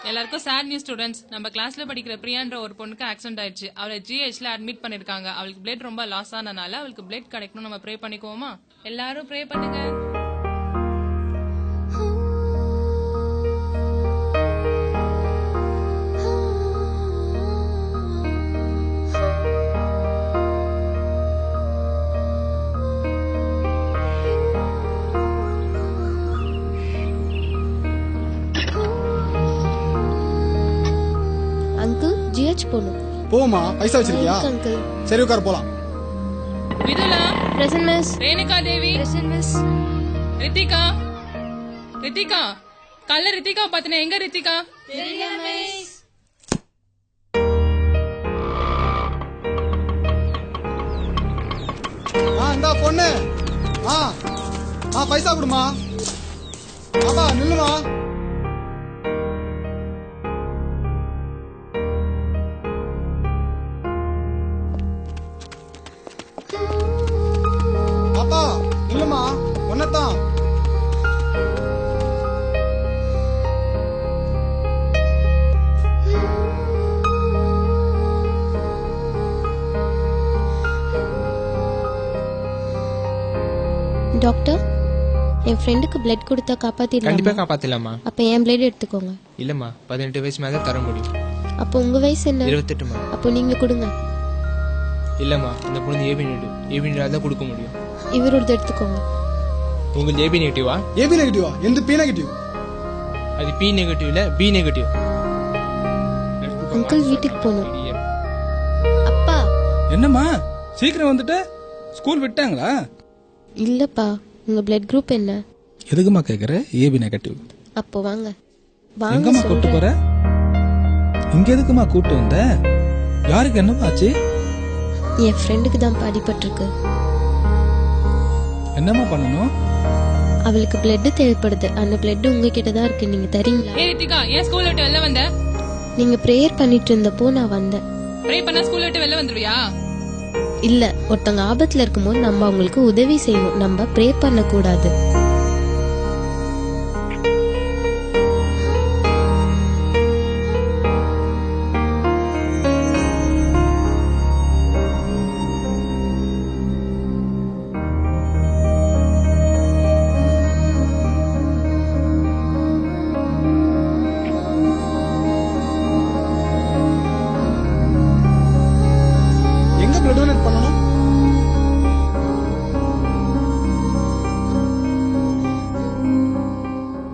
எல்லாருக்கும் sad news students. நம்ம கிளாஸ்ல படிக்கிற பிரியான்ற ஒரு பொண்ணுக்கு ஆக்சிடென்ட் ஆயிடுச்சு. அவளை ஜிஹெச்ல அட்மிட் பண்ணிருக்காங்க. அவளுக்கு பிளட் ரொம்ப லாஸ் ஆனனால அவளுக்கு பிளட் கிடைக்கணும். நம்ம ப்ரே பண்ணிக்குவோமா? எல்லாரும் ப்ரே பண்ணுங்க. அங்கிள் ஜிஹெச் போணும். போமா, பைசா வச்சிருக்கியா? அங்கிள் சரி உட்கார போலாம். Vidula present miss. Renuka Devi present miss. Ritika Ritika கல்ல ரித்திகா பாத்தனே. எங்க ரித்திகா? தெரியல மிஸ். இந்தா பொண்ணு. பைசா கொடுமா. பாப்பா நில்லுமா. பாப்பா நில்லுமா. ஒன்னதான் டாக்டர், என் ஃப்ரெண்டுக்கு பிளட் கொடுத்தா காப்பாத்திடலாம். கண்டிப்பா காப்பாத்தலாமா? அப்ப என் பிளட் எடுத்துக்கோங்க. இல்லம்மா, 18 வயசு மேல தர முடியும். அப்போ உங்க வயசு என்ன? 28மா. அப்போ நீங்க கொடுங்க. இல்லம்மா, இந்த பொண்ணு ஏபி நெகட்டிவ் தான் கொடுக்க முடியும். இவரோட எடுத்துக்கோங்க. உங்களுக்கு ஏபி நெகட்டிவா? ஏபி நெகட்டிவா? எந்த பி நெகட்டிவ்? அது பி நெகட்டிவ் இல்ல, பி நெகட்டிவ். அங்கிள் வீட்டுக்கு போகணும். அப்பா. என்னம்மா சீக்கிரம் வந்துட்டு? ஸ்கூல் விட்டாங்களா? இல்லப்பா, உங்க பிளட் குரூப் என்ன? எதுக்குமா கேக்குற? AB negative. அப்போ வாங்க. எங்கம்மா கூட்டு போற? இங்க எதுக்குமா கூட்டு வந்த? யாருக்கு என்னமா ஆச்சு? என் ஃப்ரெண்டுக்கு தான் அடிபட்டிருக்கு. என்னம்மா பண்ணணும்? அவளுக்கு பிளட் தேவைப்படுது. அந்த பிளட் உங்ககிட்ட தான் இருக்கு. நீங்க தரீங்களா? ஏ ரித்திகா, ஏன் ஸ்கூல் விட்டு வெளில வந்த? நீங்க பிரேயர் பண்ணிட்டு இருந்தப்போ நான் வந்தேன். ப்ரே பண்ணா ஸ்கூல் விட்டு வெளில வந்துருவியா? இல்ல, ஒருத்தங்க ஆபத்துல இருக்கும்போது நம்ம அவங்களுக்கு உதவி செய்யணும். நம்ம ப்ரே பண்ண கூடாது.